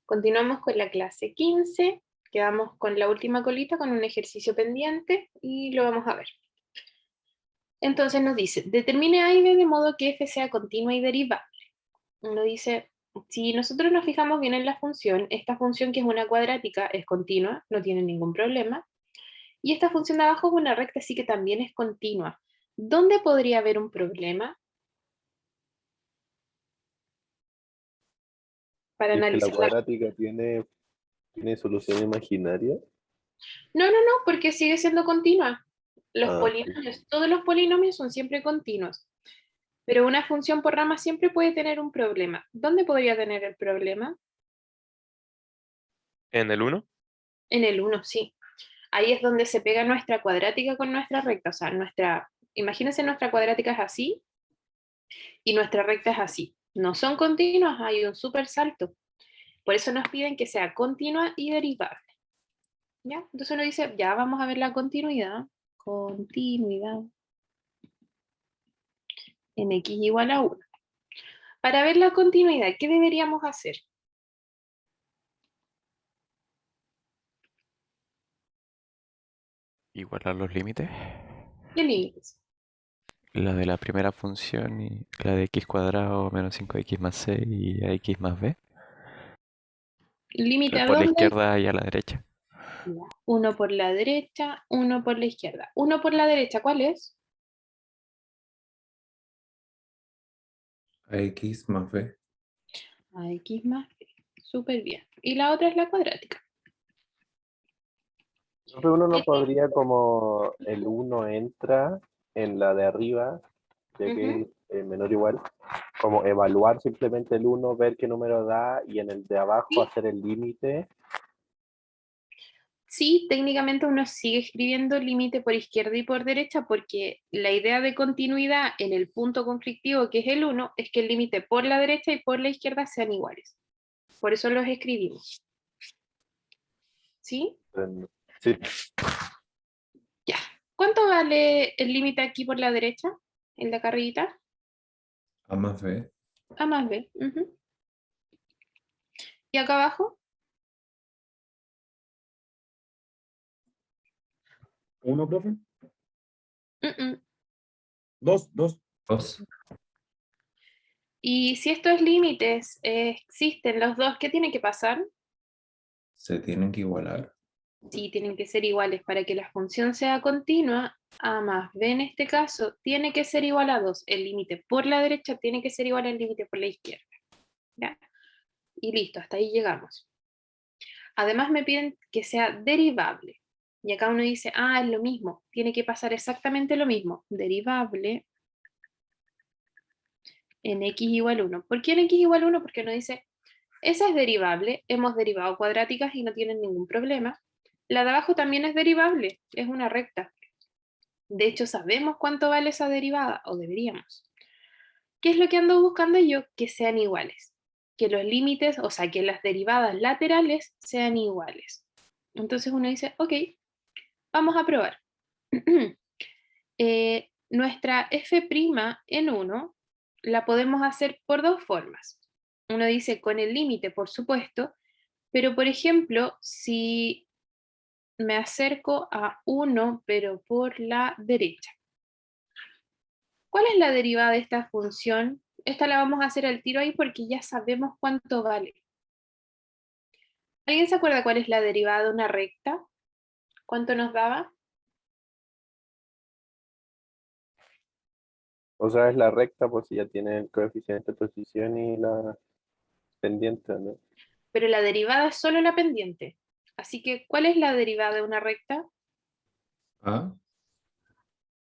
Continuamos con la clase 15, quedamos con la última colita con un ejercicio pendiente y lo vamos a ver. Entonces nos dice, determine A y B de modo que f sea continua y derivable. Uno dice, si nosotros nos fijamos bien en la función, esta función que es una cuadrática es continua, no tiene ningún problema. Y esta función de abajo es una recta, así que también es continua. ¿Dónde podría haber un problema? Para Y es que la analizar la... cuadrática tiene solución imaginaria. No, porque sigue siendo continua. Los Ah, sí. polinomios, todos los polinomios son siempre continuos. Pero una función por rama siempre puede tener un problema. ¿Dónde podría tener el problema? ¿En el 1? En el uno, sí. Ahí es donde se pega nuestra cuadrática con nuestra recta. O sea, imagínense nuestra cuadrática es así y nuestra recta es así. No son continuas, hay un súper salto. Por eso nos piden que sea continua y derivable. ¿Ya? Entonces uno dice, ya vamos a ver la continuidad. Continuidad en x igual a 1. Para ver la continuidad, ¿qué deberíamos hacer? Igualar los límites. ¿Qué límites? La de la primera función y la de x cuadrado menos 5x más c y a x más b. ¿Límite a Por la dónde? izquierda y a la derecha. Uno por la derecha, uno por la izquierda. Uno por la derecha, ¿cuál es? AX más B. X más b. Súper bien. Y la otra es la cuadrática. Entonces uno no podría, como el uno entra en la de arriba, ya que es menor o igual, como evaluar simplemente el uno, ver qué número da y en el de abajo Sí. hacer el límite. Sí, técnicamente uno sigue escribiendo límite por izquierda y por derecha porque la idea de continuidad en el punto conflictivo, que es el 1, es que el límite por la derecha y por la izquierda sean iguales. Por eso los escribimos. ¿Sí? Sí, Ya. ¿Cuánto vale el límite aquí por la derecha? El de acá arribita. A más B. A más b. Ujú. ¿Y acá abajo? 1, profe. Mm, mm. 2, 2. 2. Y si estos límites existen los dos, ¿qué tiene que pasar? Se tienen que igualar. Sí, tienen que ser iguales para que la función sea continua. A más b en este caso tiene que ser igual a 2. El límite por la derecha tiene que ser igual al límite por la izquierda. ¿Ya? Y listo, hasta ahí llegamos. Además me piden que sea derivable. Y acá uno dice, ah, es lo mismo. Tiene que pasar exactamente lo mismo. Derivable en x igual 1. ¿Por qué en x igual 1? Porque uno dice, esa es derivable. Hemos derivado cuadráticas y no tienen ningún problema. La de abajo también es derivable. Es una recta. De hecho, sabemos cuánto vale esa derivada, o deberíamos. ¿Qué es lo que ando buscando yo? Que sean iguales. Que los límites, o sea, que las derivadas laterales sean iguales. Entonces uno dice, ok, vamos a probar. Nuestra f' en 1 la podemos hacer por dos formas. Uno dice con el límite, por supuesto, pero por ejemplo, si me acerco a 1, pero por la derecha. ¿Cuál es la derivada de esta función? Esta la vamos a hacer al tiro ahí porque ya sabemos cuánto vale. ¿Alguien se acuerda cuál es la derivada de una recta? ¿Cuánto nos daba? o sea, es la recta, pues si ya tiene el coeficiente de posición y la pendiente, ¿no? Pero la derivada es solo la pendiente. Así que, ¿cuál es la derivada de una recta? A.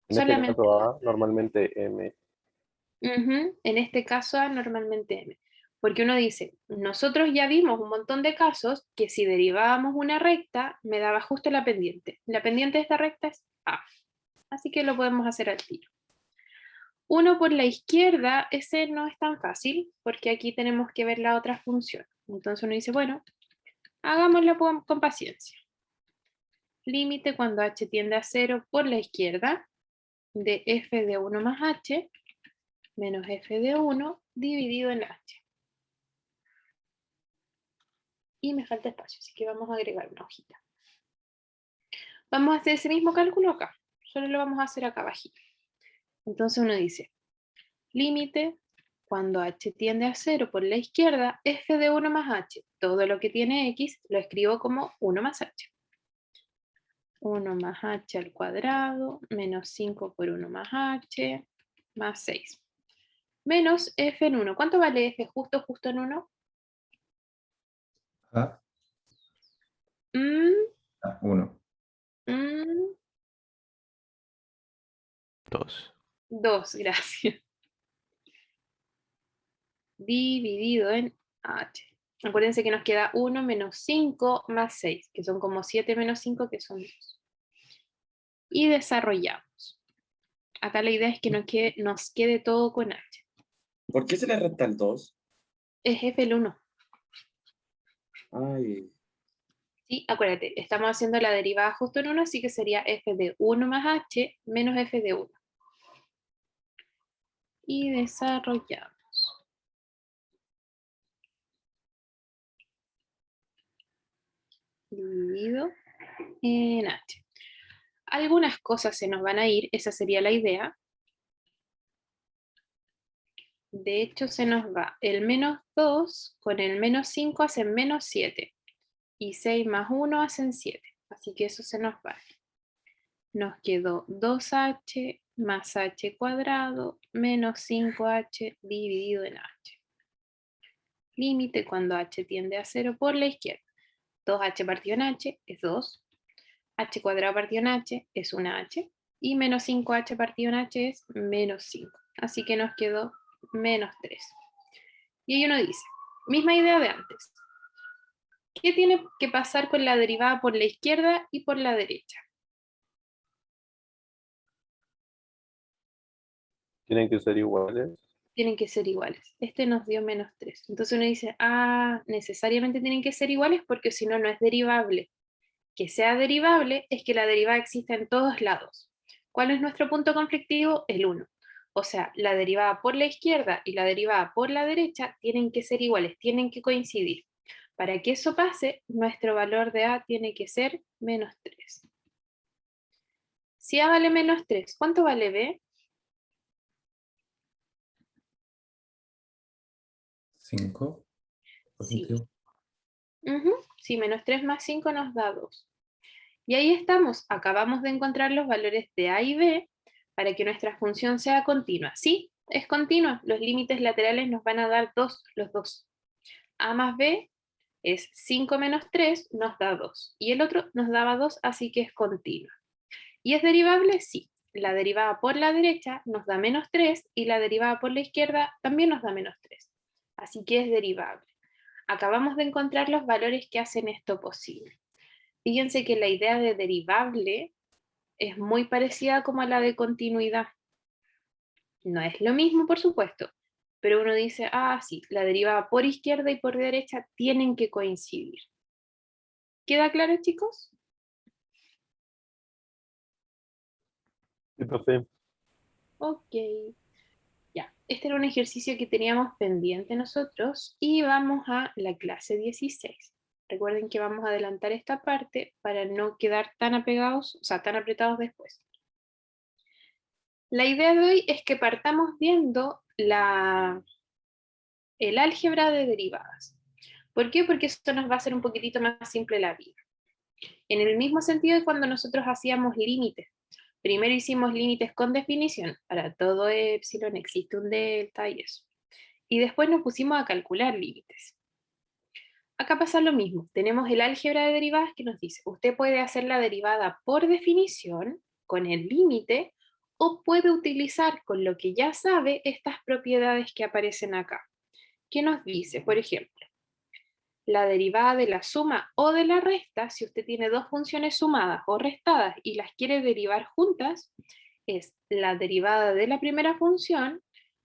En este Solamente. caso A, normalmente M. En este caso, normalmente m. Porque uno dice, nosotros ya vimos un montón de casos que si derivábamos una recta, me daba justo la pendiente. La pendiente de esta recta es A. Así que lo podemos hacer al tiro. Uno por la izquierda, ese no es tan fácil, porque aquí tenemos que ver la otra función. Entonces uno dice, bueno, hagámoslo con paciencia. Límite cuando h tiende a 0 por la izquierda de f de 1 más h menos f de 1 dividido en h. Y me falta espacio, así que vamos a agregar una hojita. Vamos a hacer ese mismo cálculo acá. Solo lo vamos a hacer acá abajito. Entonces uno dice, límite, cuando h tiende a 0 por la izquierda, f de 1 más h. Todo lo que tiene x lo escribo como 1 más h. 1 más h al cuadrado, menos 5 por 1 más h, más 6. Menos f en 1. ¿Cuánto vale f justo en 1? A, 1. 2. 2, gracias. Dividido en h. Acuérdense que nos queda 1 menos 5 más 6, que son como 7 menos 5, que son 2. Y desarrollamos. Acá la idea es que nos quede todo con h. ¿Por qué se le resta el 2? Es f el 1. Ay, Sí, acuérdate, estamos haciendo la derivada justo en 1, así que sería f de 1 más h menos f de 1. Y desarrollamos. Dividido en h. Algunas cosas se nos van a ir, esa sería la idea. De hecho, se nos va el menos 2 con el menos 5 hacen menos 7. Y 6 más 1 hacen 7. Así que eso se nos va. Nos quedó 2h más h cuadrado menos 5h dividido en h. Límite cuando h tiende a 0 por la izquierda. 2h partido en h es 2. H cuadrado partido en h es 1h. Y menos 5h partido en h es menos 5. Así que nos quedó menos 3. Y ahí uno dice, misma idea de antes. ¿Qué tiene que pasar con la derivada por la izquierda y por la derecha? Tienen que ser iguales. Tienen que ser iguales. Este nos dio menos 3. Entonces uno dice, necesariamente tienen que ser iguales porque si no, no es derivable. Que sea derivable es que la derivada exista en todos lados. ¿Cuál es nuestro punto conflictivo? El 1. O sea, la derivada por la izquierda y la derivada por la derecha tienen que ser iguales, tienen que coincidir. Para que eso pase, nuestro valor de a tiene que ser menos 3. Si a vale menos 3, ¿cuánto vale b? 5. Positivo. Sí, menos 3 más 5 nos da 2. Y ahí estamos, acabamos de encontrar los valores de a y b para que nuestra función sea continua. Sí, es continua, los límites laterales nos van a dar 2, los dos. A más b es 5 menos 3, nos da 2. Y el otro nos daba 2, así que es continua. ¿Y es derivable? Sí. La derivada por la derecha nos da menos 3 y la derivada por la izquierda también nos da menos 3. Así que es derivable. Acabamos de encontrar los valores que hacen esto posible. Fíjense que la idea de derivable es muy parecida como a la de continuidad. No es lo mismo, por supuesto, pero uno dice, sí, la derivada por izquierda y por derecha tienen que coincidir. ¿Queda claro, chicos? Sí, profe. Ok. Ya, este era un ejercicio que teníamos pendiente nosotros y vamos a la clase 16. Recuerden que vamos a adelantar esta parte para no quedar tan apegados, o sea, tan apretados después. La idea de hoy es que partamos viendo el álgebra de derivadas. ¿Por qué? Porque esto nos va a hacer un poquitito más simple la vida. En el mismo sentido de cuando nosotros hacíamos límites. Primero hicimos límites con definición. Para todo epsilon existe un delta y eso. Y después nos pusimos a calcular límites. Acá pasa lo mismo. Tenemos el álgebra de derivadas que nos dice, usted puede hacer la derivada por definición, con el límite, o puede utilizar con lo que ya sabe estas propiedades que aparecen acá. ¿Qué nos dice? Por ejemplo, la derivada de la suma o de la resta, si usted tiene dos funciones sumadas o restadas y las quiere derivar juntas, es la derivada de la primera función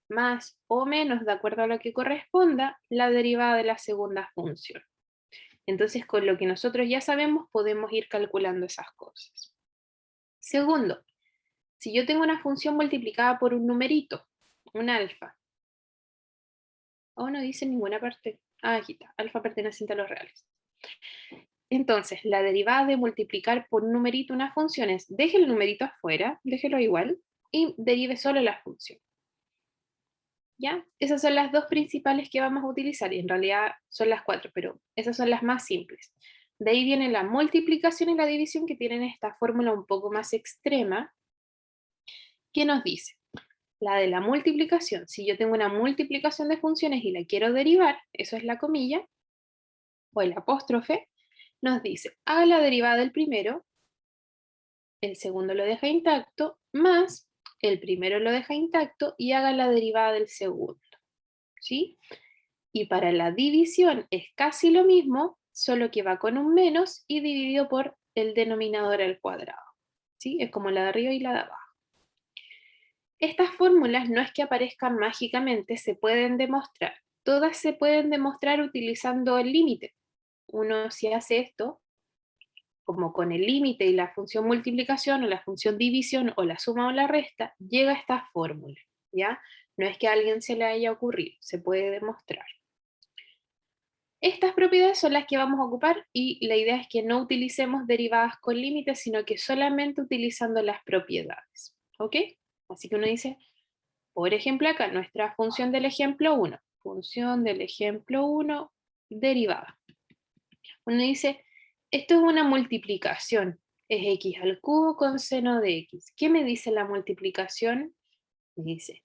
más o menos, de acuerdo a lo que corresponda, la derivada de la segunda función. Entonces, con lo que nosotros ya sabemos, podemos ir calculando esas cosas. Segundo, si yo tengo una función multiplicada por un numerito, un alfa, no dice en ninguna parte. Aquí está, alfa perteneciente a los reales. Entonces, la derivada de multiplicar por un numerito una función es, deje el numerito afuera, déjelo igual, y derive solo la función. ¿Ya? Esas son las dos principales que vamos a utilizar, y en realidad son las 4, pero esas son las más simples. De ahí viene la multiplicación y la división, que tienen esta fórmula un poco más extrema, que nos dice, la de la multiplicación, si yo tengo una multiplicación de funciones y la quiero derivar, eso es la comilla, o el apóstrofe, nos dice, haga la derivada del primero, el segundo lo deja intacto, más el primero lo deja intacto y haga la derivada del segundo. ¿Sí? Y para la división es casi lo mismo, solo que va con un menos y dividido por el denominador al cuadrado. ¿Sí? Es como la de arriba y la de abajo. Estas fórmulas no es que aparezcan mágicamente, se pueden demostrar. Todas se pueden demostrar utilizando el límite. Uno, si hace esto, como con el límite y la función multiplicación o la función división o la suma o la resta, llega a esta fórmula, ¿ya? No es que a alguien se le haya ocurrido, se puede demostrar. Estas propiedades son las que vamos a ocupar y la idea es que no utilicemos derivadas con límites, sino que solamente utilizando las propiedades, ¿ok? Así que uno dice, por ejemplo acá, nuestra función del ejemplo 1, función del ejemplo 1, derivada. Uno dice, esto es una multiplicación, es x al cubo con seno de x. ¿Qué me dice la multiplicación? Me dice,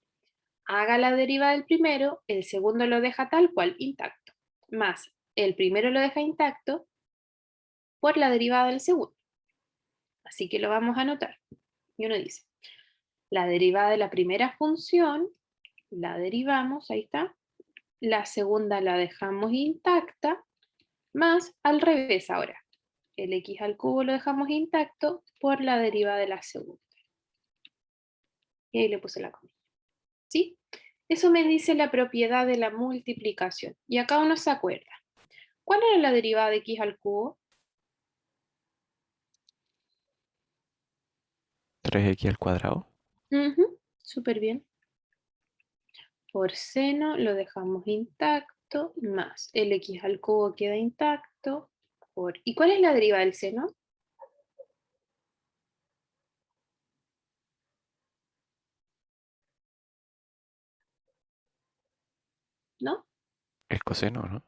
haga la derivada del primero, el segundo lo deja tal cual, intacto, más el primero lo deja intacto por la derivada del segundo. Así que lo vamos a anotar. Y uno dice, la derivada de la primera función, la derivamos, ahí está, la segunda la dejamos intacta, más al revés ahora. El x al cubo lo dejamos intacto por la derivada de la segunda. Y ahí le puse la comilla. ¿Sí? Eso me dice la propiedad de la multiplicación. Y acá uno se acuerda. ¿Cuál era la derivada de x al cubo? 3x al cuadrado. Súper bien. Por seno lo dejamos intacto, más el x al cubo queda intacto. ¿Y cuál es la derivada del seno? ¿No? El coseno, ¿no?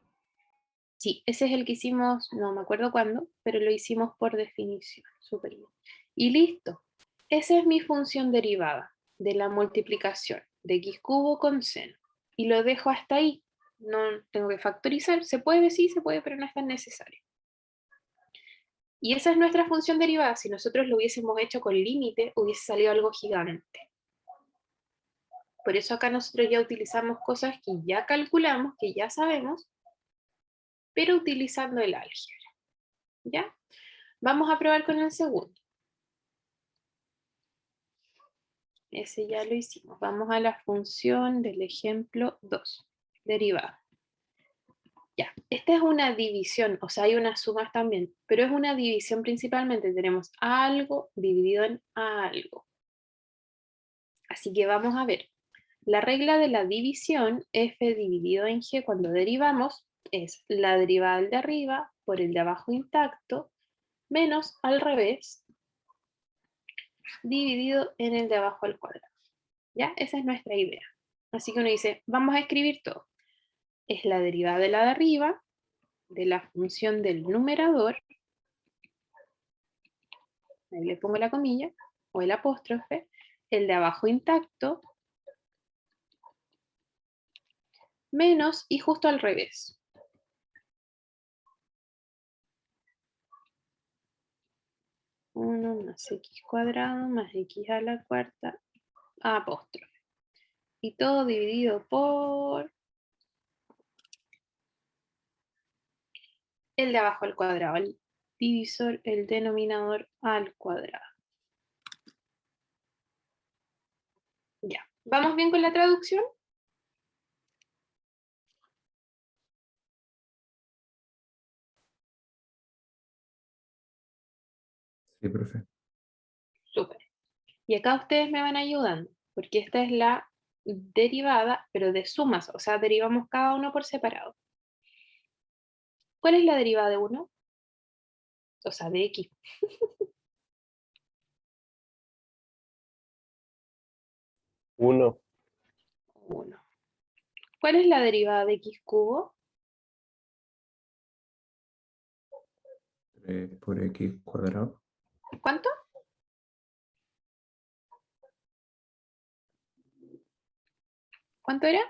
Sí, ese es el que hicimos, no me acuerdo cuándo, pero lo hicimos por definición. Súper bien. Y listo. Esa es mi función derivada de la multiplicación de x cubo con seno. Y lo dejo hasta ahí. No tengo que factorizar. Se puede, sí, se puede, pero no es tan necesario. Y esa es nuestra función derivada. Si nosotros lo hubiésemos hecho con límite, hubiese salido algo gigante. Por eso acá nosotros ya utilizamos cosas que ya calculamos, que ya sabemos, pero utilizando el álgebra. ¿Ya? Vamos a probar con el segundo. Ese ya lo hicimos. Vamos a la función del ejemplo 2, derivada. Ya, esta es una división, o sea, hay unas sumas también, pero es una división principalmente. Tenemos algo dividido en algo. Así que vamos a ver. La regla de la división, f dividido en g, cuando derivamos, es la derivada del de arriba por el de abajo intacto, menos al revés, dividido en el de abajo al cuadrado. ¿Ya? Esa es nuestra idea. Así que uno dice, vamos a escribir todo. Es la derivada de la de arriba, de la función del numerador, ahí le pongo la comilla, o el apóstrofe, el de abajo intacto, menos y justo al revés. Uno más x cuadrado más x a la cuarta apóstrofe. Y todo dividido por el de abajo al cuadrado, el divisor, el denominador al cuadrado. Ya, ¿vamos bien con la traducción? Sí, profe. Súper. Y acá ustedes me van ayudando, porque esta es la derivada, pero de sumas, o sea, derivamos cada uno por separado. ¿Cuál es la derivada de 1? O sea, de x. 1. 1. ¿Cuál es la derivada de x cubo? 3 por x cuadrado. ¿Cuánto? ¿Cuánto era?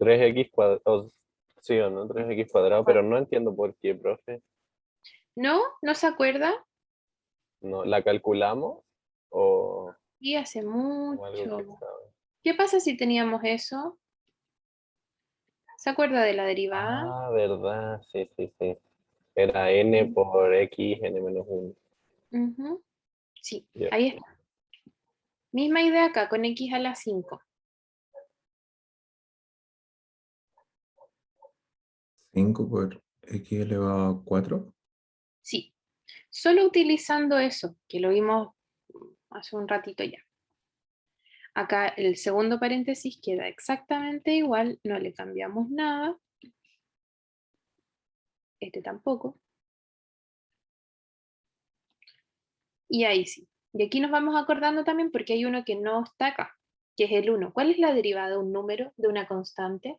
3x cuadrado. Sí o no, 3x cuadrado, pero no entiendo por qué, profe. ¿No? ¿No se acuerda? No, ¿la calculamos? ¿O, Sí, hace o algo que mucho. sabe? ¿Qué pasa si teníamos eso? ¿Se acuerda de la derivada? Ah, verdad, sí, sí, sí. Era n por x, n menos 1. Ujú. Sí, Ya. ahí está. Misma idea acá, con x a la 5. 5 por x elevado a 4. Sí, solo utilizando eso, que lo vimos hace un ratito ya. Acá el segundo paréntesis queda exactamente igual, no le cambiamos nada. Este tampoco. Y ahí sí. Y aquí nos vamos acordando también porque hay uno que no está acá, que es el 1. ¿Cuál es la derivada de un número, de una constante?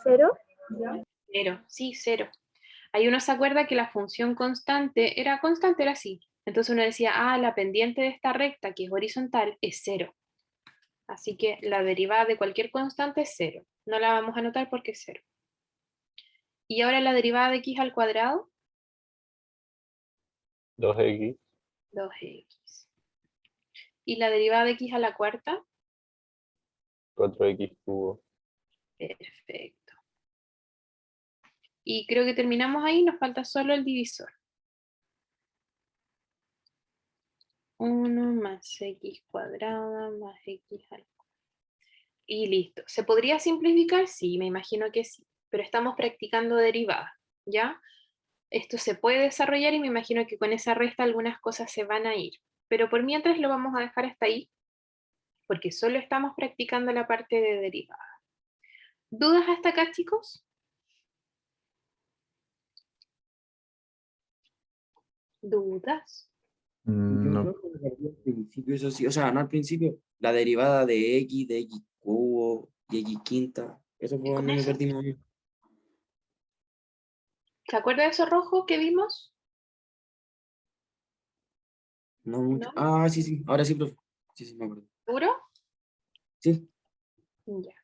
¿Cero? 0, sí, 0. Ahí uno se acuerda que la función constante, era así. Entonces uno decía, ah, la pendiente de esta recta, que es horizontal, es 0. Así que la derivada de cualquier constante es 0. No la vamos a anotar porque es 0. Y ahora la derivada de x al cuadrado, 2x, 2x. Y la derivada de x a la cuarta, 4x cubo. perfecto. Y creo que terminamos ahí, nos falta solo el divisor. 1 más x cuadrada más x al cuadrado. Y listo. ¿Se podría simplificar? Sí, me imagino que sí. Pero estamos practicando derivadas, ¿ya? Esto se puede desarrollar y me imagino que con esa resta algunas cosas se van a ir. Pero por mientras lo vamos a dejar hasta ahí, porque solo estamos practicando la parte de derivada. ¿Dudas hasta acá, chicos? ¿Dudas? Yo No, creo que me perdí al principio, eso sí. O sea, no al principio. La derivada de x cubo y x quinta. Eso fue ¿Y con donde me eso? perdí más o menos. ¿Se acuerda de eso rojo que vimos? No mucho. ¿No? Ah, sí, sí. Ahora sí, profe. Sí, sí, me acuerdo. ¿Seguro? Sí. Ya.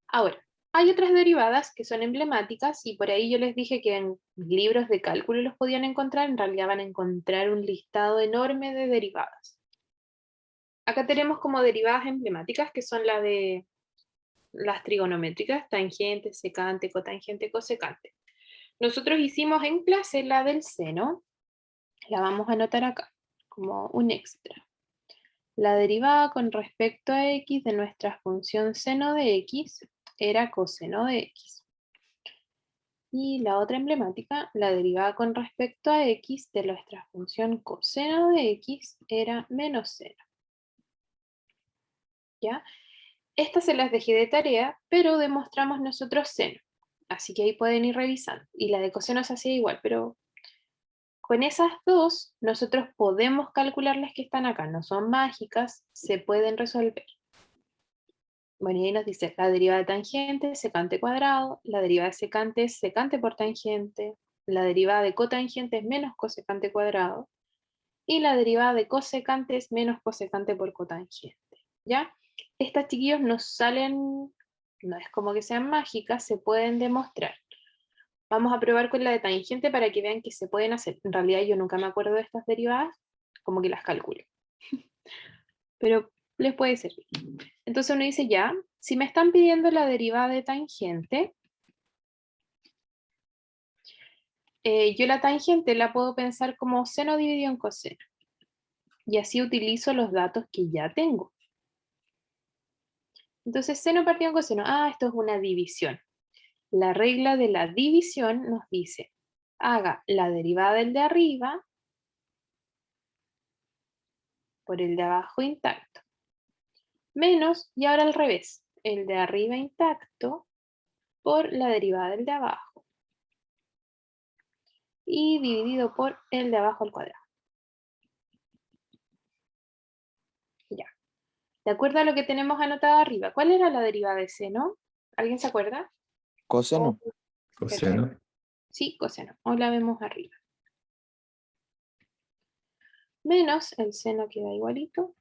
Ahora, hay otras derivadas que son emblemáticas y por ahí yo les dije que en libros de cálculo los podían encontrar, en realidad van a encontrar un listado enorme de derivadas. Acá tenemos como derivadas emblemáticas que son las trigonométricas, tangente, secante, cotangente, cosecante. Nosotros hicimos en clase la del seno, la vamos a anotar acá como un extra. La derivada con respecto a x de nuestra función seno de x era coseno de x. Y la otra emblemática, la derivada con respecto a x de nuestra función coseno de x era menos 0. ¿Ya? Estas se las dejé de tarea, pero demostramos nosotros seno. Así que ahí pueden ir revisando. Y la de coseno se hacía igual, pero con esas dos nosotros podemos calcular las que están acá. No son mágicas, se pueden resolver. Bueno, y ahí nos dice la derivada de tangente, secante cuadrado, la derivada de secante es secante por tangente, la derivada de cotangente es menos cosecante cuadrado, y la derivada de cosecante es menos cosecante por cotangente. ¿Ya? Estas, chiquillos, no salen, no es como que sean mágicas, se pueden demostrar. Vamos a probar con la de tangente para que vean que se pueden hacer. En realidad yo nunca me acuerdo de estas derivadas, como que las calculo. Pero les puede servir. Entonces uno dice ya, si me están pidiendo la derivada de tangente, yo la tangente la puedo pensar como seno dividido en coseno. Y así utilizo los datos que ya tengo. Entonces seno partido en coseno, esto es una división. La regla de la división nos dice, haga la derivada del de arriba por el de abajo intacto. menos, y ahora al revés, el de arriba intacto por la derivada del de abajo. Y dividido por el de abajo al cuadrado. Ya. De acuerdo a lo que tenemos anotado arriba, ¿cuál era la derivada de seno? ¿Alguien se acuerda? Coseno. Coseno. Sí, coseno. Hoy la vemos arriba. Menos el seno queda igualito.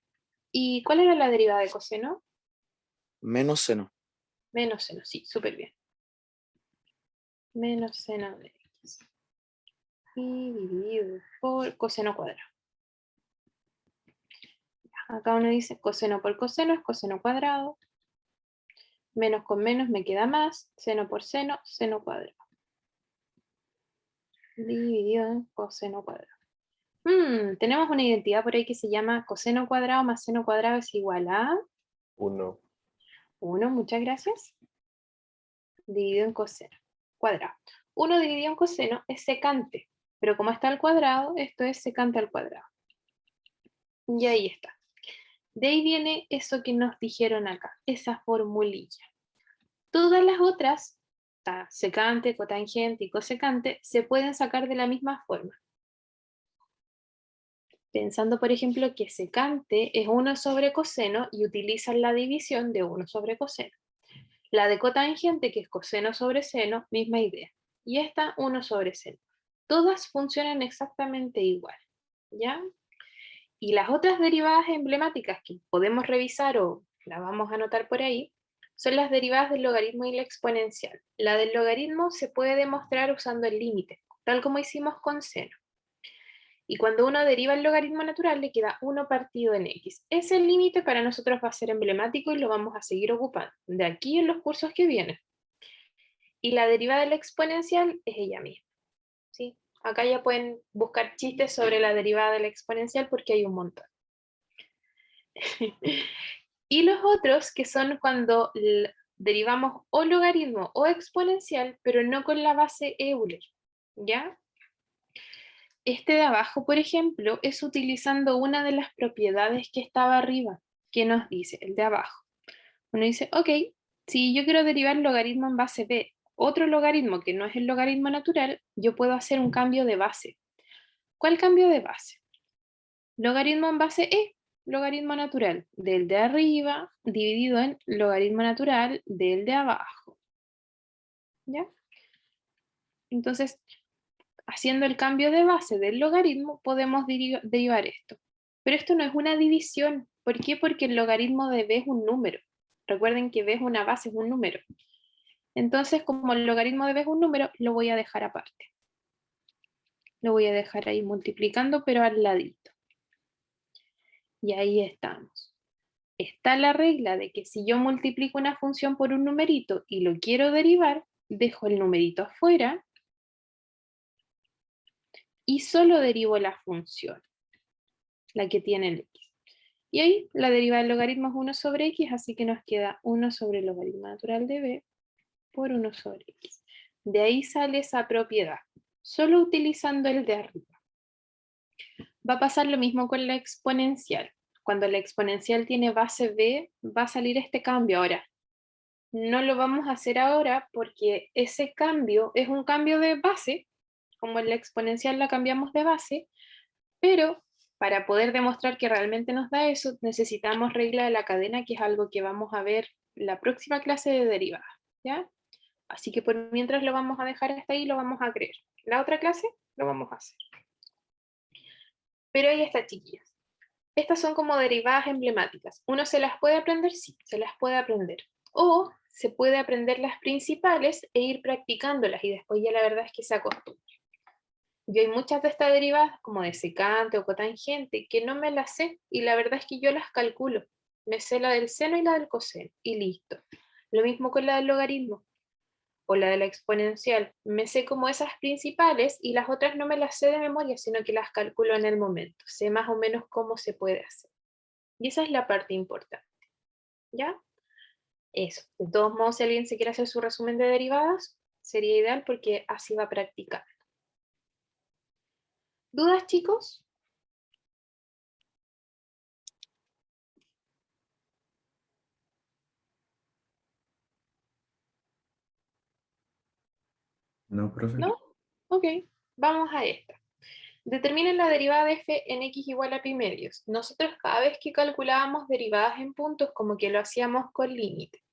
¿Y cuál era la derivada de coseno? Menos seno. Menos seno, sí, súper bien. Menos seno de x. Y dividido por coseno cuadrado. Acá uno dice coseno por coseno es coseno cuadrado. Menos con menos me queda más. Seno por seno, seno cuadrado. Dividido en coseno cuadrado. Tenemos una identidad por ahí que se llama coseno cuadrado más seno cuadrado es igual a 1. 1, muchas gracias. Dividido en coseno cuadrado. 1 dividido en coseno es secante, pero como está al cuadrado, esto es secante al cuadrado. Y ahí está. De ahí viene eso que nos dijeron acá, esa formulilla. Todas las otras, secante, cotangente y cosecante, se pueden sacar de la misma forma. Pensando, por ejemplo, que secante es 1 sobre coseno y utilizan la división de 1 sobre coseno. La de cotangente, que es coseno sobre seno, misma idea. Y esta, 1 sobre seno. Todas funcionan exactamente igual, ¿ya? Y las otras derivadas emblemáticas que podemos revisar o las vamos a anotar por ahí, son las derivadas del logaritmo y la exponencial. La del logaritmo se puede demostrar usando el límite, tal como hicimos con seno. Y cuando uno deriva el logaritmo natural, le queda 1 partido en x. Ese límite para nosotros va a ser emblemático y lo vamos a seguir ocupando, de aquí en los cursos que vienen. Y la derivada de la exponencial es ella misma, ¿sí? Acá ya pueden buscar chistes sobre la derivada de la exponencial porque hay un montón. Y los otros, que son cuando derivamos o logaritmo o exponencial, pero no con la base Euler, ¿ya? Este de abajo, por ejemplo, es utilizando una de las propiedades que estaba arriba, que nos dice, el de abajo. Uno dice, ok, si yo quiero derivar logaritmo en base B, otro logaritmo que no es el logaritmo natural, yo puedo hacer un cambio de base. ¿Cuál cambio de base? Logaritmo en base E, logaritmo natural del de arriba dividido en logaritmo natural del de abajo. ¿Ya? Entonces, haciendo el cambio de base del logaritmo, podemos derivar esto. Pero esto no es una división. ¿Por qué? Porque el logaritmo de b es un número. Recuerden que b es una base, es un número. Entonces, como el logaritmo de b es un número, lo voy a dejar aparte. Lo voy a dejar ahí multiplicando, pero al ladito. Y ahí estamos. Está la regla de que si yo multiplico una función por un numerito y lo quiero derivar, dejo el numerito afuera y solo derivo la función, la que tiene el x. Y ahí la derivada del logaritmo es 1 sobre x, así que nos queda 1 sobre el logaritmo natural de b por 1 sobre x. De ahí sale esa propiedad, solo utilizando el de arriba. Va a pasar lo mismo con la exponencial. Cuando la exponencial tiene base b, va a salir este cambio ahora. No lo vamos a hacer ahora porque ese cambio es un cambio de base, como en la exponencial la cambiamos de base, pero para poder demostrar que realmente nos da eso, necesitamos regla de la cadena, que es algo que vamos a ver la próxima clase de derivadas, ¿ya? Así que por mientras lo vamos a dejar hasta ahí, lo vamos a creer. La otra clase lo vamos a hacer. Pero ahí está, chiquillas. Estas son como derivadas emblemáticas. ¿Uno se las puede aprender? Sí, se las puede aprender. O se puede aprender las principales e ir practicándolas y después ya la verdad es que se acostumbra. Yo hay muchas de estas derivadas, como de secante o cotangente, que no me las sé y la verdad es que yo las calculo. Me sé la del seno y la del coseno y listo. Lo mismo con la del logaritmo o la de la exponencial. Me sé como esas principales y las otras no me las sé de memoria, sino que las calculo en el momento. Sé más o menos cómo se puede hacer. Y esa es la parte importante. ¿Ya? Eso. De todos modos, si alguien se quiere hacer su resumen de derivadas, sería ideal porque así va a practicar. ¿Dudas, chicos? No, profe. ¿No? Ok, vamos a esta. Determinen la derivada de f en x igual a pi medios. Nosotros cada vez que calculábamos derivadas en puntos, como que lo hacíamos con límite.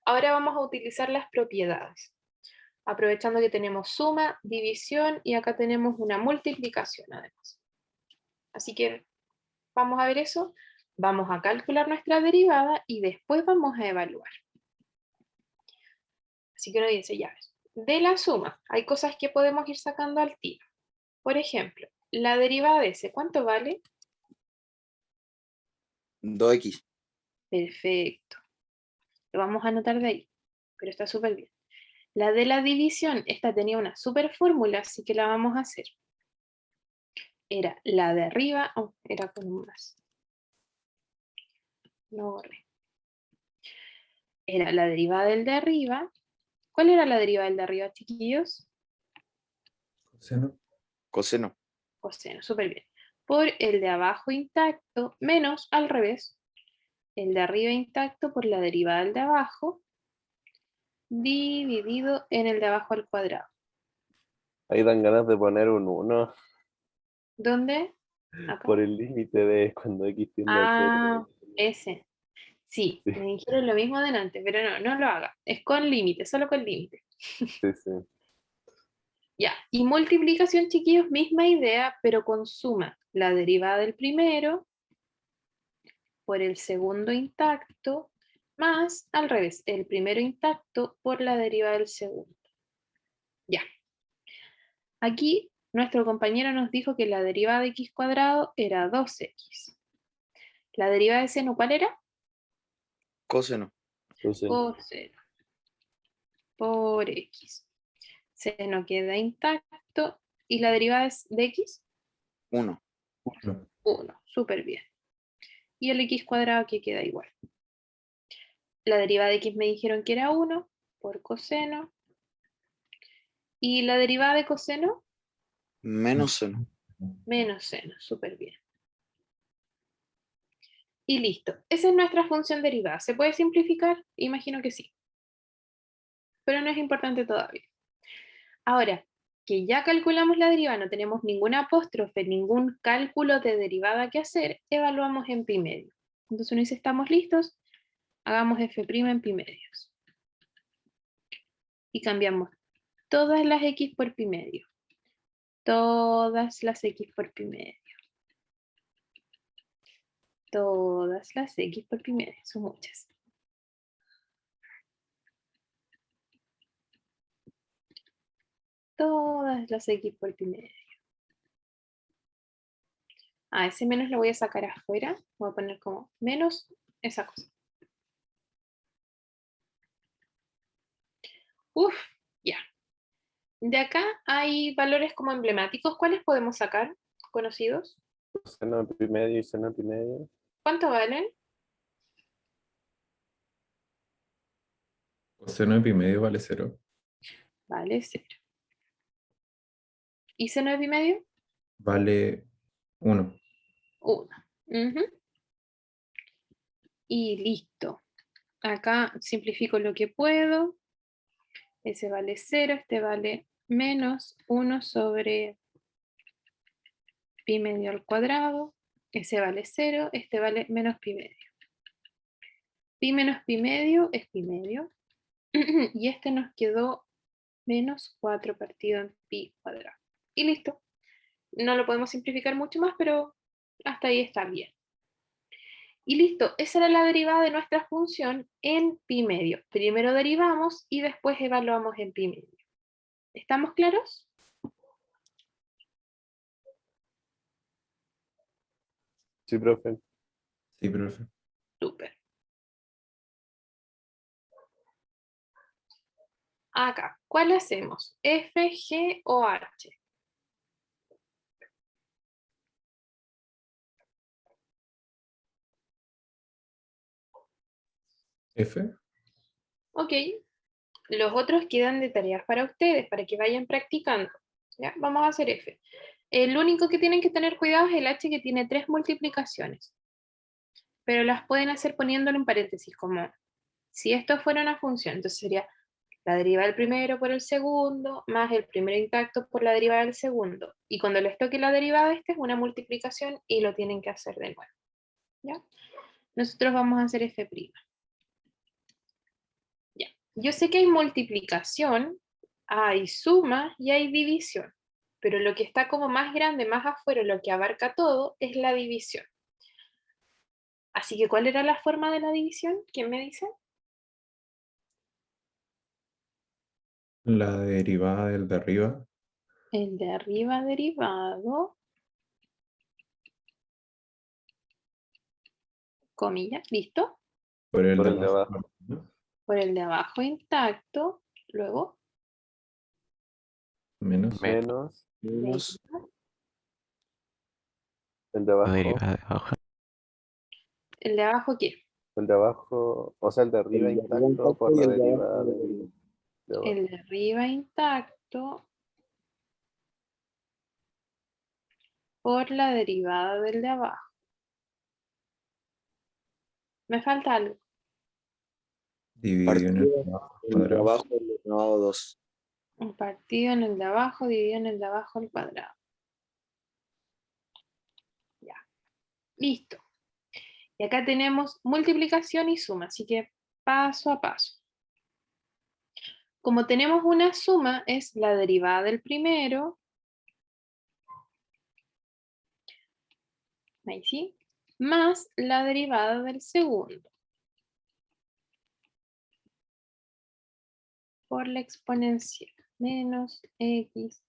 Ahora vamos a utilizar las propiedades. Aprovechando que tenemos suma, división y acá tenemos una multiplicación además. Así que vamos a ver eso. Vamos a calcular nuestra derivada y después vamos a evaluar. Así que uno dice, ya ves, de la suma hay cosas que podemos ir sacando al tiro. Por ejemplo, la derivada de s, ¿cuánto vale? 2x. Perfecto. Lo vamos a anotar de ahí, pero está súper bien. La de la división, esta tenía una super fórmula, así que la vamos a hacer. Era la de arriba, era con un más. No borré. Era la derivada del de arriba. ¿Cuál era la derivada del de arriba, chiquillos? Coseno. Coseno. Coseno, súper bien. Por el de abajo intacto, menos al revés. El de arriba intacto por la derivada del de abajo, dividido en el de abajo al cuadrado. Ahí dan ganas de poner un 1 ¿Dónde? Acá. por el límite de cuando x tiende a Ah, 0. ese. Sí, Sí, me dijeron lo mismo delante, pero no, no lo haga. Es con límite, solo con límite. sí, sí. Ya, y multiplicación, chiquillos, misma idea, pero con suma. La derivada del primero por el segundo intacto, más, al revés, el primero intacto por la derivada del segundo. Ya. Aquí nuestro compañero nos dijo que la derivada de x cuadrado era 2x. ¿La derivada de seno cuál era? Coseno. Entonces, Coseno por x. Seno queda intacto. ¿Y la derivada de x? 1. No. 1. Súper bien. Y el x cuadrado que queda igual. La derivada de x me dijeron que era 1 por coseno. ¿Y la derivada de coseno? Menos seno. Menos seno. Súper bien. Y listo. Esa es nuestra función derivada. ¿Se puede simplificar? Imagino que sí. Pero no es importante todavía. Ahora, que ya calculamos la derivada, no tenemos ningún apóstrofe, ningún cálculo de derivada que hacer, evaluamos en pi medio. Entonces uno dice, ¿estamos listos? Hagamos f' en pi medios. Y cambiamos todas las x por pi medio. Todas las x por pi medio. Todas las x por pi medio. Son muchas. Todas las x por pi medio. Ese menos lo voy a sacar afuera. Voy a poner como menos esa cosa. Uf, ya. De acá hay valores como emblemáticos. ¿Cuáles podemos sacar? ¿Conocidos? seno de pi medio y seno de pi medio. ¿Cuánto valen? Coseno de pi medio vale 0. Vale 0. ¿Y seno de pi medio? Vale 1. 1. Y listo. Acá simplifico lo que puedo. Ese vale 0, este vale menos 1 sobre pi medio al cuadrado. Ese vale 0, este vale menos pi medio. Pi menos pi medio es pi medio. Y este nos quedó menos 4 partido en pi cuadrado. Y listo. No lo podemos simplificar mucho más, pero hasta ahí está bien. Y listo, esa era la derivada de nuestra función en pi medio. Primero derivamos y después evaluamos en pi medio. ¿Estamos claros? Sí, profe. Sí, profe. Súper. Acá, ¿cuál hacemos? ¿F, G o H? F. Ok. Los otros quedan de tareas para ustedes, para que vayan practicando. ¿Ya? Vamos a hacer F. El único que tienen que tener cuidado es el H, que tiene 3 multiplicaciones. Pero las pueden hacer poniéndolo en paréntesis, como si esto fuera una función. Entonces sería La derivada del primero por el segundo, más el primero intacto por la derivada del segundo. Y cuando les toque la derivada, esta es una multiplicación y lo tienen que hacer de nuevo. ¿Ya? Nosotros vamos a hacer f'. Ya. Yo sé que hay multiplicación, hay suma y hay división. Pero lo que está como más grande, más afuera, lo que abarca todo, es la división. Así que, ¿cuál era la forma de la división? ¿Quién me dice? La derivada del de arriba El de arriba derivado, comillas, ¿listo? por el Por de el de abajo. abajo. ¿No? Por el de abajo intacto, luego, Menos. Menos Menos el de La abajo. derivada de abajo. ¿el de abajo qué? El de abajo, o sea, el de arriba el de arriba intacto por intacto y la el de abajo derivada derivado. de abajo. El de arriba intacto por la derivada del de abajo. Me falta algo. Dividido en el de Partido abajo el de cuadrado. abajo elevado a 2. Un partido en el de abajo dividido en el de abajo al cuadrado. Ya. Listo. Y acá tenemos multiplicación y suma, así que paso a paso. Como tenemos una suma, es la derivada del primero, ahí sí, más la derivada del segundo, por la exponencial, menos x.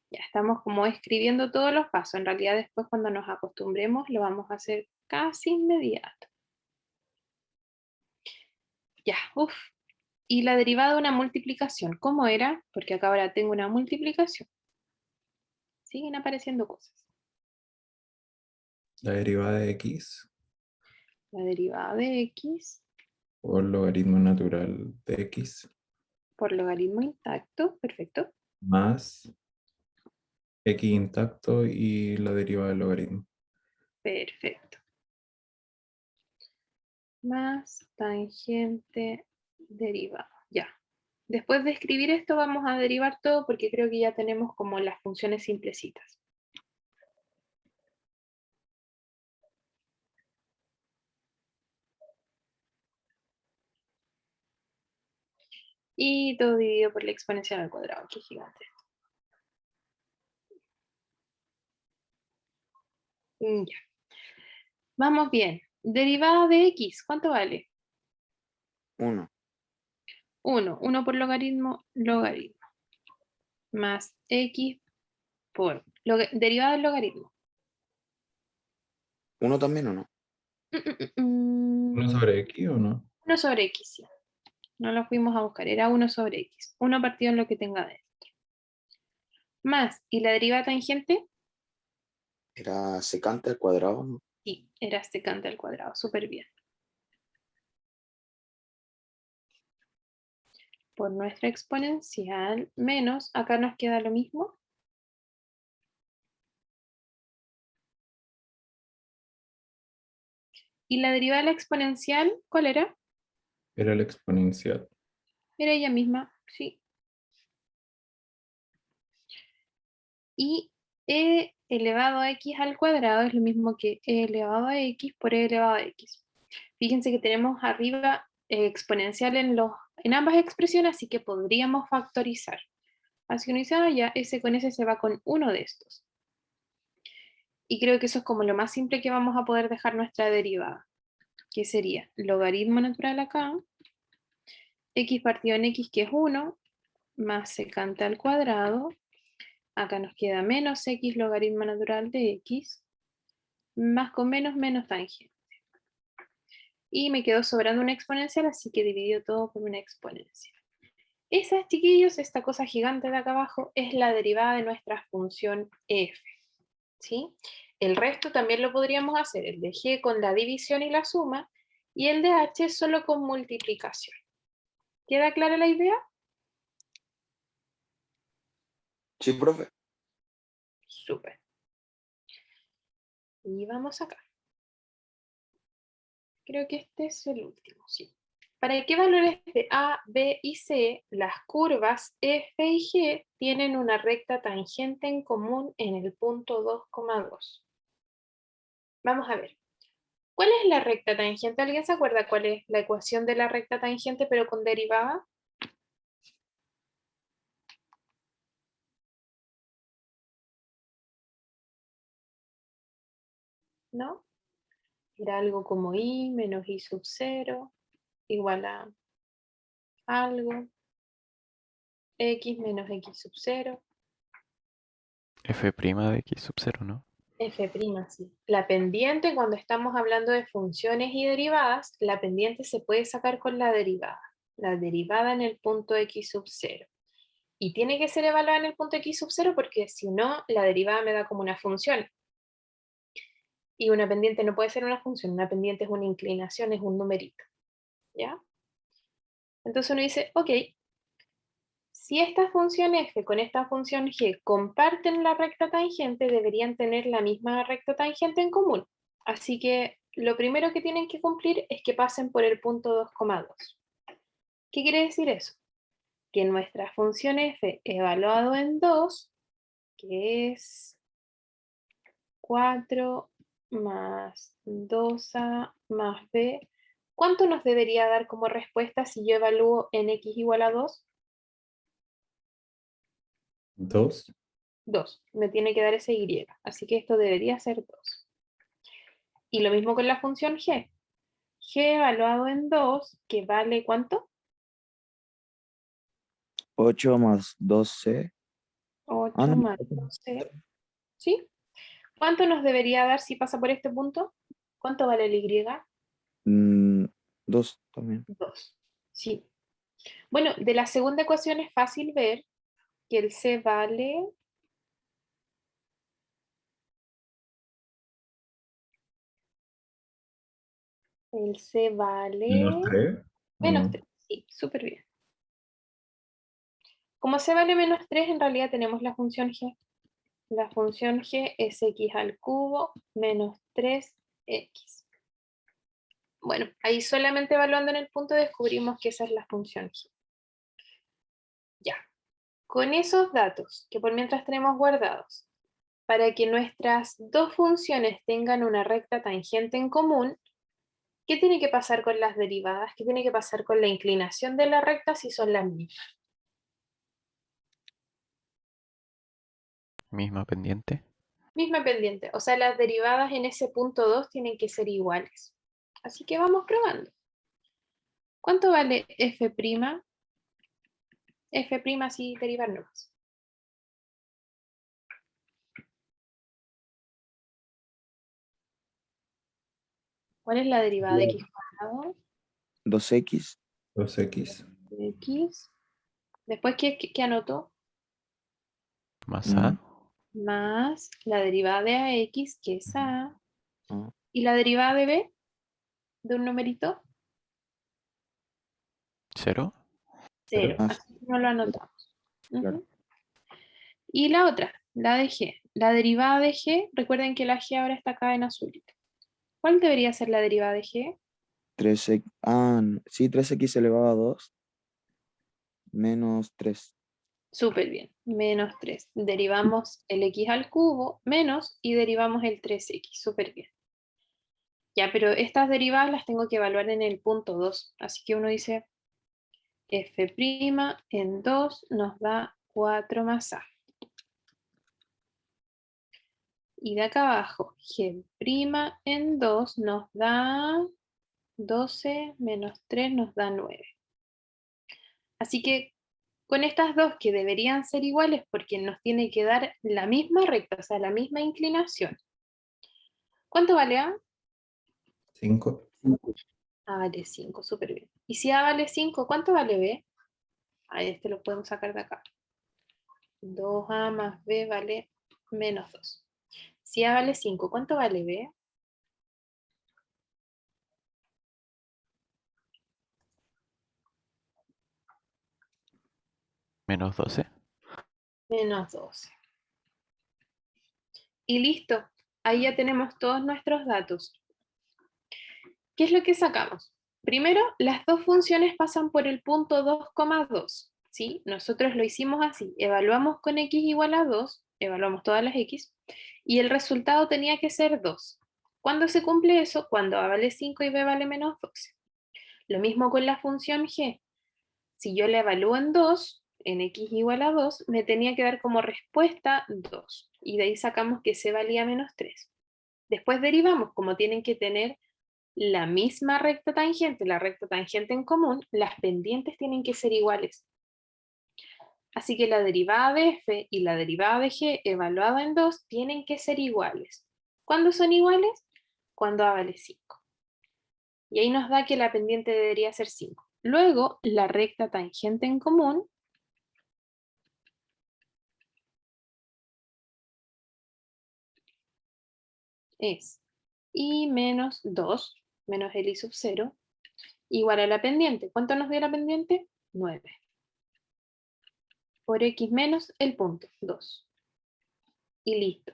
Ya estamos como escribiendo todos los pasos. En realidad después cuando nos acostumbremos lo vamos a hacer casi inmediato. Ya, uff. Y la derivada de una multiplicación, ¿cómo era? Porque acá ahora tengo una multiplicación. Siguen apareciendo cosas. La derivada de x La derivada de x por logaritmo natural de x por logaritmo intacto, perfecto. más x intacto y la derivada del logaritmo. Perfecto. Más tangente derivada. Ya. Después de escribir esto vamos a derivar todo porque creo que ya tenemos como las funciones simplecitas. Y todo dividido por la exponencial al cuadrado. Qué gigante. Ya. Vamos bien. Derivada de x, ¿cuánto vale? 1. 1. 1 por logaritmo, logaritmo. Más x por derivada del logaritmo. 1 también o no. 1 sobre x o no. 1 sobre x, sí. No lo fuimos a buscar, era 1 sobre x. 1 partido en lo que tenga dentro. Más, ¿y la derivada tangente? Era secante al cuadrado, ¿no? Sí, era secante al cuadrado, súper bien. Por nuestra exponencial, menos, acá nos queda lo mismo. ¿Y la derivada de la exponencial, cuál era? Era el exponencial. Era ella misma, sí. Y e elevado a x al cuadrado es lo mismo que e elevado a x por e elevado a x. Fíjense que tenemos arriba exponencial en ambas expresiones, así que podríamos factorizar. Así que uno dice, ya, ese con ese se va con uno de estos. Y creo que eso es como lo más simple que vamos a poder dejar nuestra derivada, que sería logaritmo natural acá, x partido en x, que es 1, más secante al cuadrado. Acá nos queda menos x logaritmo natural de x, más con menos, menos tangente. Y me quedó sobrando una exponencial, así que dividido todo por una exponencial. Esa, chiquillos, esta cosa gigante de acá abajo, es la derivada de nuestra función f. ¿Sí? El resto también lo podríamos hacer, el de g con la división y la suma, y el de h solo con multiplicación. ¿Queda clara la idea? Sí, profe. Súper. Y vamos acá. Creo que este es el último, sí. ¿Para qué valores de A, B y C las curvas F y G tienen una recta tangente en común en el punto 2,2? Vamos a ver. ¿Cuál es la recta tangente? ¿Alguien se acuerda cuál es la ecuación de la recta tangente pero con derivada? ¿No? Era algo como I menos I sub 0 igual a algo, X menos X sub 0. F' de x sub 0, ¿no? F', sí. La pendiente, cuando estamos hablando de funciones y derivadas, la pendiente se puede sacar con la derivada. La derivada en el punto X sub 0. Y tiene que ser evaluada en el punto X sub 0 porque si no, la derivada me da como una función. Y una pendiente no puede ser una función, una pendiente es una inclinación, es un numerito. ¿Ya? Entonces uno dice, ok, si esta función f con esta función g comparten la recta tangente, deberían tener la misma recta tangente en común. Así que lo primero que tienen que cumplir es que pasen por el punto 2,2. ¿Qué quiere decir eso? Que nuestra función f evaluado en 2, que es 4 más 2a más b, ¿cuánto nos debería dar como respuesta si yo evalúo en x igual a 2? 2. 2. Me tiene que dar ese y. Así que esto debería ser 2. Y lo mismo con la función g. G evaluado en 2, que vale ¿cuánto? 8 más 12. 8 No. más 12. ¿Sí? ¿Cuánto nos debería dar si pasa por este punto? ¿Cuánto vale el y? 2 también. 2. Sí. Bueno, de la segunda ecuación es fácil ver que el c vale... El c vale... Menos 3. Menos 3. Sí, súper bien. Como c vale menos 3, en realidad tenemos la función g. La función g es x al cubo menos 3x. Bueno, ahí solamente evaluando en el punto descubrimos que esa es la función g. Ya, con esos datos que por mientras tenemos guardados, para que nuestras dos funciones tengan una recta tangente en común, ¿qué tiene que pasar con las derivadas? ¿Qué tiene que pasar con la inclinación de la recta si son las mismas? Misma pendiente. Misma pendiente, o sea, las derivadas en ese punto 2 tienen que ser iguales. Así que vamos probando. ¿Cuánto vale f'? F' así derivar nomás. ¿Cuál es la derivada de x cuadrado? 2x 2x. De x. Después, ¿qué anoto? Más A. Más la derivada de ax, que es a. ah, ¿Y la derivada de b? De un numerito. 0. 0. ah, Así que no lo anotamos. claro. Y la otra, la de g. La derivada de g, recuerden que la g ahora está acá en azulito. ¿Cuál debería ser la derivada de g? 3x, sí, 3x elevado a 2 menos 3. Súper bien, menos 3. Derivamos el x al cubo, menos, y derivamos el 3x. Súper bien. Ya, pero estas derivadas las tengo que evaluar en el punto 2. Así que uno dice f' en 2 nos da 4 más a. Y de acá abajo, g' en 2 nos da 12 menos 3 nos da 9. Así que con estas dos que deberían ser iguales porque nos tiene que dar la misma recta, o sea, la misma inclinación. ¿Cuánto vale A? 5. A vale 5, súper bien. Y si A vale 5, ¿cuánto vale B? A este lo podemos sacar de acá. 2A más B vale menos 2. Si A vale 5, ¿cuánto vale B? Menos 12. Menos 12. Y listo. Ahí ya tenemos todos nuestros datos. ¿Qué es lo que sacamos? Primero, las dos funciones pasan por el punto 2,2. ¿Sí? Nosotros lo hicimos así. Evaluamos con x igual a 2, evaluamos todas las x, y el resultado tenía que ser 2. ¿Cuándo se cumple eso? Cuando a vale 5 y b vale menos 12. Lo mismo con la función g. Si yo la evalúo en 2, en x igual a 2, me tenía que dar como respuesta 2. Y de ahí sacamos que c valía menos 3. Después derivamos, como tienen que tener la misma recta tangente, la recta tangente en común, las pendientes tienen que ser iguales. Así que la derivada de f y la derivada de g evaluada en 2 tienen que ser iguales. ¿Cuándo son iguales? Cuando a vale 5. Y ahí nos da que la pendiente debería ser 5. Luego, la recta tangente en común es y menos 2, menos el y sub 0, igual a la pendiente. ¿Cuánto nos dio la pendiente? 9. Por x menos el punto, 2. Y listo.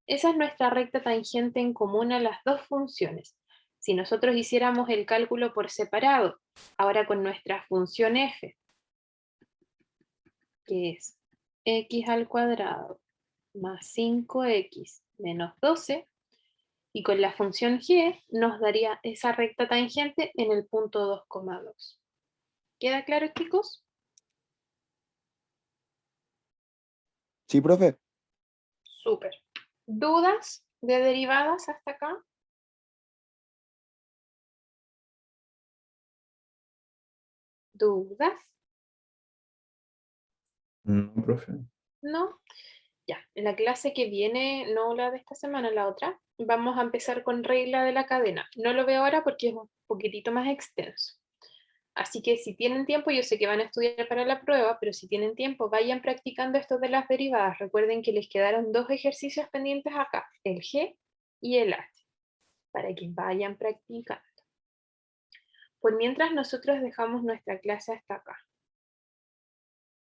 Esa es nuestra recta tangente en común a las dos funciones. Si nosotros hiciéramos el cálculo por separado, ahora con nuestra función f, que es x al cuadrado más 5x menos 12, y con la función g nos daría esa recta tangente en el punto 2,2. ¿Queda claro, chicos? Sí, profe. Súper. ¿Dudas de derivadas hasta acá? ¿Dudas? No, profe. ¿No? Ya, en la clase que viene, no la de esta semana, la otra, vamos a empezar con regla de la cadena. No lo veo ahora porque es un poquitito más extenso. Así que si tienen tiempo, yo sé que van a estudiar para la prueba, pero si tienen tiempo, vayan practicando esto de las derivadas. Recuerden que les quedaron dos ejercicios pendientes acá, el G y el H, para que vayan practicando. Por mientras nosotros dejamos nuestra clase hasta acá.